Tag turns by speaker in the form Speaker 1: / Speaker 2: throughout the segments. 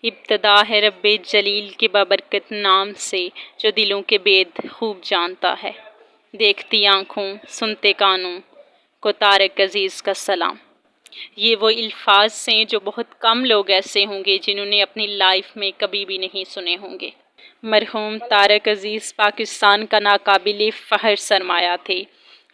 Speaker 1: ابتدا ہے رب جلیل کے بابرکت نام سے، جو دلوں کے بید خوب جانتا ہے۔ دیکھتی آنکھوں سنتے کانوں کو طارق عزیز کا سلام۔ یہ وہ الفاظ ہیں جو بہت کم لوگ ایسے ہوں گے جنہوں نے اپنی لائف میں کبھی بھی نہیں سنے ہوں گے۔ مرحوم طارق عزیز پاکستان کا ناقابل فخر سرمایہ تھے۔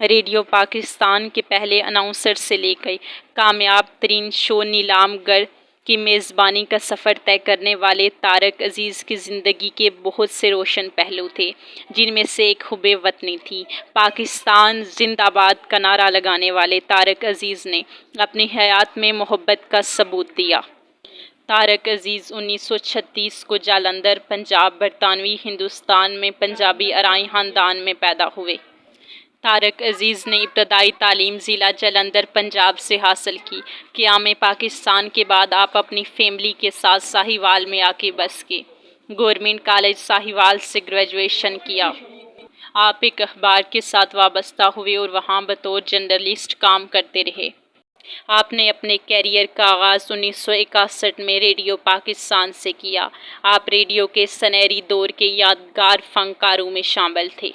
Speaker 1: ریڈیو پاکستان کے پہلے اناؤنسر سے لے کر کامیاب ترین شو نیلام گر کی میزبانی کا سفر طے کرنے والے طارق عزیز کی زندگی کے بہت سے روشن پہلو تھے، جن میں سے ایک حب وطنی تھی۔ پاکستان زندہ باد کا نعرہ لگانے والے طارق عزیز نے اپنی حیات میں محبت کا ثبوت دیا۔ طارق عزیز 1936 کو جالندھر، پنجاب، برطانوی ہندوستان میں پنجابی آرائی خاندان میں پیدا ہوئے۔ طارق عزیز نے ابتدائی تعلیم ضلع جالندھر، پنجاب سے حاصل کی۔ قیام پاکستان کے بعد آپ اپنی فیملی کے ساتھ ساہیوال میں آ کے بس گئے۔ گورنمنٹ کالج ساہیوال سے گریجویشن کیا۔ آپ ایک اخبار کے ساتھ وابستہ ہوئے اور وہاں بطور جرنلسٹ کام کرتے رہے۔ آپ نے اپنے کیریئر کا آغاز 1961 میں ریڈیو پاکستان سے کیا۔ آپ ریڈیو کے سنہری دور کے یادگار فنکاروں میں شامل تھے۔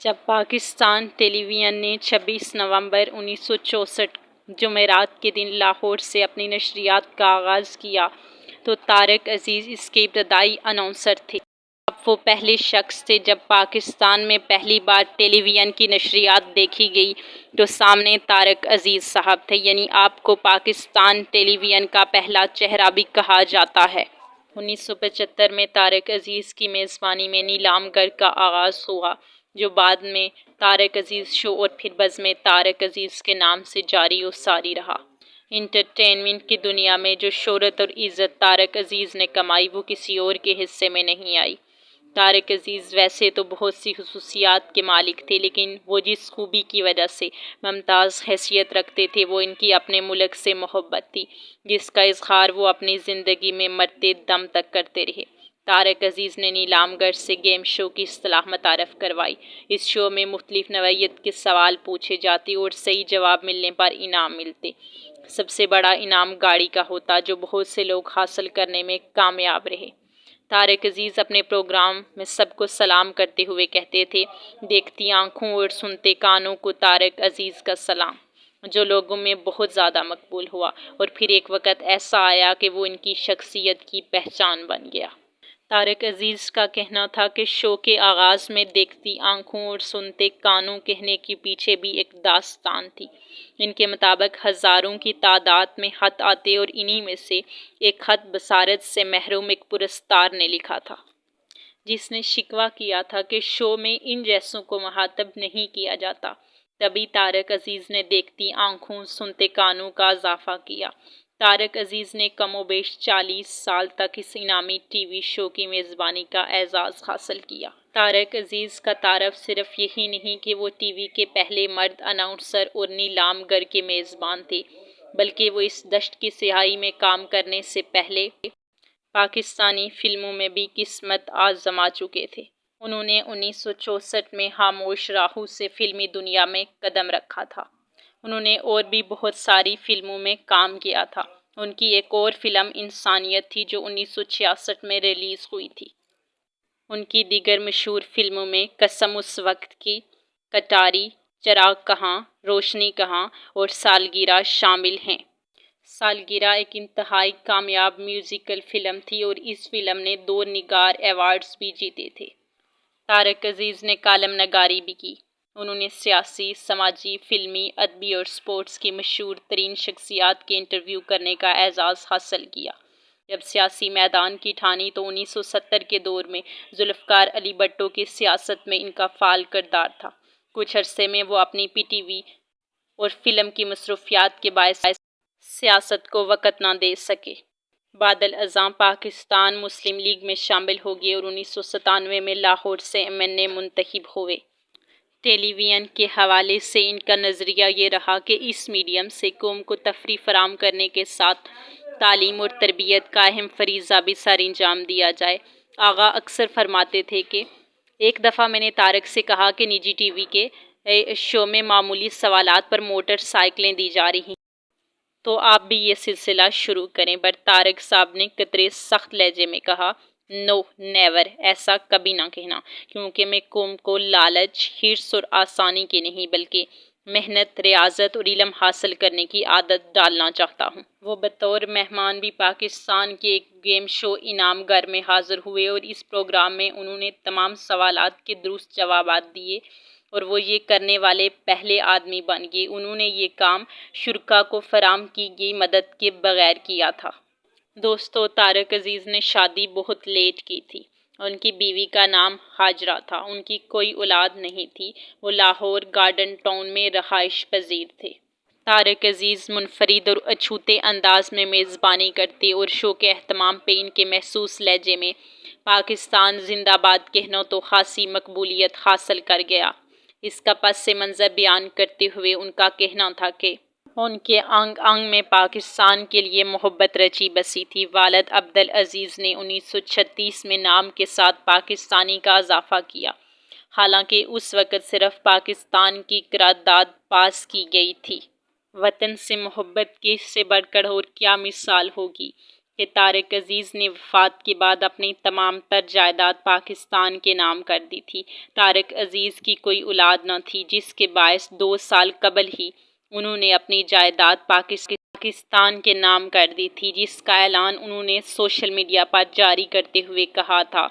Speaker 1: جب پاکستان ٹیلی ویژن نے 26 نومبر 1964 جمعرات کے دن لاہور سے اپنی نشریات کا آغاز کیا تو طارق عزیز اس کے ابتدائی اناؤنسر تھے۔ آپ وہ پہلے شخص تھے جب پاکستان میں پہلی بار ٹیلی ویژن کی نشریات دیکھی گئی تو سامنے طارق عزیز صاحب تھے، یعنی آپ کو پاکستان ٹیلی ویژن کا پہلا چہرہ بھی کہا جاتا ہے۔ 1975 میں طارق عزیز کی میزبانی میں نیلام گر کا آغاز ہوا، جو بعد میں طارق عزیز شو اور پھر بزم طارق عزیز کے نام سے جاری و ساری رہا۔ انٹرٹینمنٹ کی دنیا میں جو شہرت اور عزت طارق عزیز نے کمائی وہ کسی اور کے حصے میں نہیں آئی۔ طارق عزیز ویسے تو بہت سی خصوصیات کے مالک تھے، لیکن وہ جس خوبی کی وجہ سے ممتاز حیثیت رکھتے تھے وہ ان کی اپنے ملک سے محبت تھی، جس کا اظہار وہ اپنی زندگی میں مرتے دم تک کرتے رہے۔ طارق عزیز نے نیلام گر سے گیم شو کی اصطلاح متعارف کروائی۔ اس شو میں مختلف نوعیت کے سوال پوچھے جاتے اور صحیح جواب ملنے پر انعام ملتے۔ سب سے بڑا انعام گاڑی کا ہوتا، جو بہت سے لوگ حاصل کرنے میں کامیاب رہے۔ طارق عزیز اپنے پروگرام میں سب کو سلام کرتے ہوئے کہتے تھے، دیکھتی آنکھوں اور سنتے کانوں کو طارق عزیز کا سلام، جو لوگوں میں بہت زیادہ مقبول ہوا اور پھر ایک وقت ایسا آیا کہ وہ ان کی شخصیت کی پہچان بن گیا۔ طارق عزیز کا کہنا تھا کہ شو کے آغاز میں دیکھتی آنکھوں اور سنتے کانوں کہنے کے پیچھے بھی ایک داستان تھی۔ ان کے مطابق ہزاروں کی تعداد میں خط آتے اور انہی میں سے ایک خط بصارت سے محروم ایک پرستار نے لکھا تھا، جس نے شکوہ کیا تھا کہ شو میں ان جیسوں کو مخاطب نہیں کیا جاتا۔ تبھی طارق عزیز نے دیکھتی آنکھوں سنتے کانوں کا اضافہ کیا۔ طارق عزیز نے کم و بیش 40 سال تک اس انعامی ٹی وی شو کی میزبانی کا اعزاز حاصل کیا۔ طارق عزیز کا تعارف صرف یہی نہیں کہ وہ ٹی وی کے پہلے مرد اناؤنسر اور نیلام گر کے میزبان تھے، بلکہ وہ اس دشت کی سیاہی میں کام کرنے سے پہلے پاکستانی فلموں میں بھی قسمت آزما چکے تھے۔ انہوں نے 1964 میں خاموش راہوں سے فلمی دنیا میں قدم رکھا تھا۔ انہوں نے اور بھی بہت ساری فلموں میں کام کیا تھا۔ ان کی ایک اور فلم انسانیت تھی جو 1966 میں ریلیز ہوئی تھی۔ ان کی دیگر مشہور فلموں میں قسم اس وقت کی، کٹاری، چراغ کہاں، روشنی کہاں اور سالگرہ شامل ہیں۔ سالگرہ ایک انتہائی کامیاب میوزیکل فلم تھی اور اس فلم نے 2 نگار ایوارڈز بھی جیتے تھے۔ طارق عزیز نے کالم نگاری بھی کی۔ انہوں نے سیاسی، سماجی، فلمی، ادبی اور سپورٹس کی مشہور ترین شخصیات کے انٹرویو کرنے کا اعزاز حاصل کیا۔ جب سیاسی میدان کی ٹھانی تو 1970 کے دور میں ذوالفقار علی بھٹو کی سیاست میں ان کا فعال کردار تھا۔ کچھ عرصے میں وہ اپنی پی ٹی وی اور فلم کی مصروفیات کے باعث سیاست کو وقت نہ دے سکے۔ بعد ازاں پاکستان مسلم لیگ میں شامل ہو گئے اور 1997 میں لاہور سے MNA منتخب ہوئے۔ ٹیلی ویژن کے حوالے سے ان کا نظریہ یہ رہا کہ اس میڈیم سے قوم کو تفریح فراہم کرنے کے ساتھ تعلیم اور تربیت کا اہم فریضہ بھی سر انجام دیا جائے۔ آغا اکثر فرماتے تھے کہ ایک دفعہ میں نے طارق سے کہا کہ نجی ٹی وی کے شو میں معمولی سوالات پر موٹر سائیکلیں دی جا رہی ہیں۔ تو آپ بھی یہ سلسلہ شروع کریں۔ بٹ طارق صاحب نے قطرے سخت لہجے میں کہا، نو نیور، ایسا کبھی نہ کہنا، کیونکہ میں قوم کو لالچ، ہرس اور آسانی کی نہیں بلکہ محنت، ریاضت اور علم حاصل کرنے کی عادت ڈالنا چاہتا ہوں۔ وہ بطور مہمان بھی پاکستان کے ایک گیم شو انعام گھر میں حاضر ہوئے اور اس پروگرام میں انہوں نے تمام سوالات کے درست جوابات دیے اور وہ یہ کرنے والے پہلے آدمی بن گئے۔ انہوں نے یہ کام شرکاء کو فراہم کی گئی مدد کے بغیر کیا تھا۔ دوستو، طارق عزیز نے شادی بہت لیٹ کی تھی۔ ان کی بیوی کا نام ہاجرہ تھا۔ ان کی کوئی اولاد نہیں تھی۔ وہ لاہور گارڈن ٹاؤن میں رہائش پذیر تھے۔ طارق عزیز منفرد اور اچھوتے انداز میں میزبانی کرتے اور شو کے اہتمام پہ ان کے محسوس لہجے میں پاکستان زندہ باد کہنا تو خاصی مقبولیت حاصل کر گیا۔ اس کا پس منظر بیان کرتے ہوئے ان کا کہنا تھا کہ ان کے انگ انگ میں پاکستان کے لیے محبت رچی بسی تھی۔ والد عبدالعزیز نے 1936 میں نام کے ساتھ پاکستانی کا اضافہ کیا، حالانکہ اس وقت صرف پاکستان کی قرارداد پاس کی گئی تھی۔ وطن سے محبت کی اس سے بڑھ کر اور کیا مثال ہوگی کہ طارق عزیز نے وفات کے بعد اپنی تمام تر جائیداد پاکستان کے نام کر دی تھی۔ طارق عزیز کی کوئی اولاد نہ تھی، جس کے باعث 2 سال قبل ہی انہوں نے اپنی جائیداد پاکستان کے نام کر دی تھی، جس کا اعلان انہوں نے سوشل میڈیا پر جاری کرتے ہوئے کہا تھا۔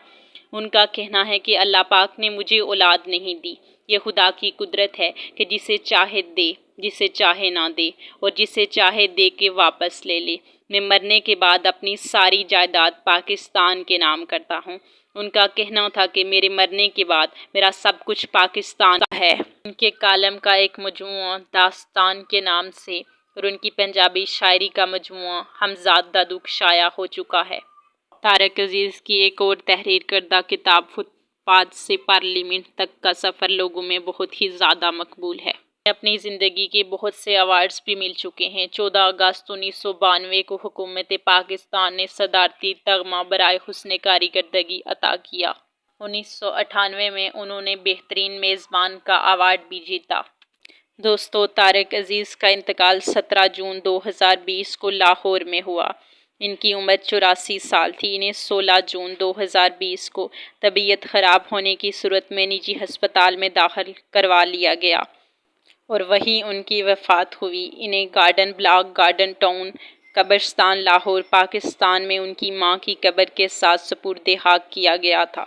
Speaker 1: ان کا کہنا ہے کہ اللہ پاک نے مجھے اولاد نہیں دی، یہ خدا کی قدرت ہے کہ جسے چاہے دے، جسے چاہے نہ دے اور جسے چاہے دے کے واپس لے لے۔ میں مرنے کے بعد اپنی ساری جائیداد پاکستان کے نام کرتا ہوں۔ ان کا کہنا تھا کہ میرے مرنے کے بعد میرا سب کچھ پاکستان کا ہے۔ ان کے کالم کا ایک مجموعہ داستان کے نام سے اور ان کی پنجابی شاعری کا مجموعہ ہمزاد ددوک شائع ہو چکا ہے۔ طارق عزیز کی ایک اور تحریر کردہ کتاب فٹ پاتھ سے پارلیمنٹ تک کا سفر لوگوں میں بہت ہی زیادہ مقبول ہے۔ اپنی زندگی کے بہت سے ایوارڈز بھی مل چکے ہیں۔ 14 اگست 1992 کو حکومت پاکستان نے صدارتی تمغہ برائے حسن کارکردگی عطا کیا۔ 1998 میں انہوں نے بہترین میزبان کا ایوارڈ بھی جیتا۔ دوستو، طارق عزیز کا انتقال 17 جون 2020 کو لاہور میں ہوا۔ ان کی عمر 84 سال تھی۔ انہیں 16 جون 2020 کو طبیعت خراب ہونے کی صورت میں نجی ہسپتال میں داخل کروا لیا گیا اور وہیں ان کی وفات ہوئی۔ انہیں گارڈن بلاک گارڈن ٹاؤن قبرستان لاہور پاکستان میں ان کی ماں کی قبر کے ساتھ سپرد خاک کیا گیا تھا۔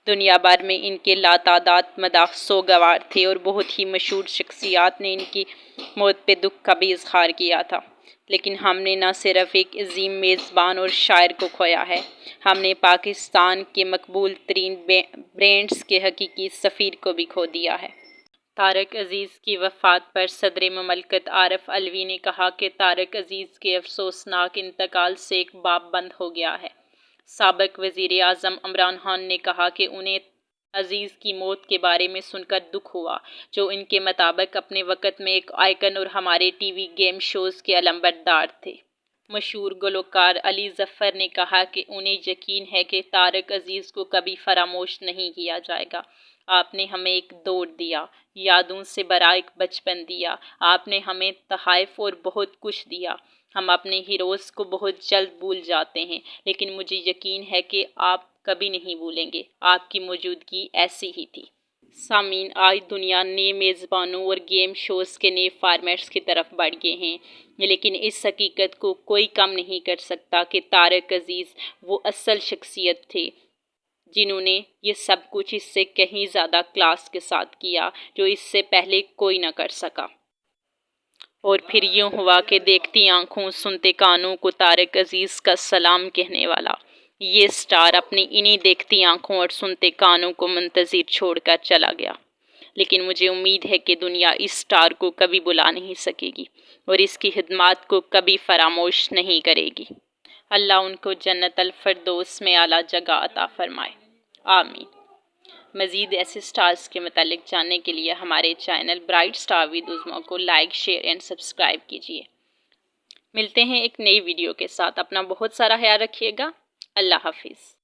Speaker 1: دنیا بھر میں ان کے لاتعداد مداح سوگوار تھے اور بہت ہی مشہور شخصیات نے ان کی موت پہ دکھ کا بھی اظہار کیا تھا۔ لیکن ہم نے نہ صرف ایک عظیم میزبان اور شاعر کو کھویا ہے، ہم نے پاکستان کے مقبول ترین برانڈز کے حقیقی سفیر کو بھی کھو دیا ہے۔ طارق عزیز کی وفات پر صدر مملکت عارف علوی نے کہا کہ طارق عزیز کے افسوسناک انتقال سے ایک باب بند ہو گیا ہے۔ سابق وزیر اعظم عمران خان نے کہا کہ انہیں عزیز کی موت کے بارے میں سن کر دکھ ہوا، جو ان کے مطابق اپنے وقت میں ایک آئیکن اور ہمارے ٹی وی گیم شوز کے علمبردار تھے۔ مشہور گلوکار علی ظفر نے کہا کہ انہیں یقین ہے کہ طارق عزیز کو کبھی فراموش نہیں کیا جائے گا۔ آپ نے ہمیں ایک دور دیا، یادوں سے بھرا ایک بچپن دیا۔ آپ نے ہمیں تحائف اور بہت کچھ دیا۔ ہم اپنے ہیروز کو بہت جلد بھول جاتے ہیں، لیکن مجھے یقین ہے کہ آپ کبھی نہیں بھولیں گے۔ آپ کی موجودگی ایسی ہی تھی۔ سامعین، آج دنیا نئے میزبانوں اور گیم شوز کے نئے فارمیٹس کی طرف بڑھ گئے ہیں، لیکن اس حقیقت کو کوئی کم نہیں کر سکتا کہ طارق عزیز وہ اصل شخصیت تھے جنہوں نے یہ سب کچھ اس سے کہیں زیادہ کلاس کے ساتھ کیا، جو اس سے پہلے کوئی نہ کر سکا۔ اور پھر یوں ہوا کہ دیکھتی آنکھوں سنتے کانوں کو طارق عزیز کا سلام کہنے والا یہ سٹار اپنی انہی دیکھتی آنکھوں اور سنتے کانوں کو منتظر چھوڑ کر چلا گیا۔ لیکن مجھے امید ہے کہ دنیا اس سٹار کو کبھی بلا نہیں سکے گی اور اس کی خدمات کو کبھی فراموش نہیں کرے گی۔ اللہ ان کو جنت الفردوس میں اعلیٰ جگہ عطا فرمائے، آمین۔ مزید ایسے سٹارز کے متعلق جاننے کے لیے ہمارے چینل برائٹ سٹار ود عظمیٰ کو لائک، شیئر اینڈ سبسکرائب کیجیے۔ ملتے ہیں ایک نئی ویڈیو کے ساتھ۔ اپنا بہت سارا خیال رکھیے گا۔ اللہ حافظ۔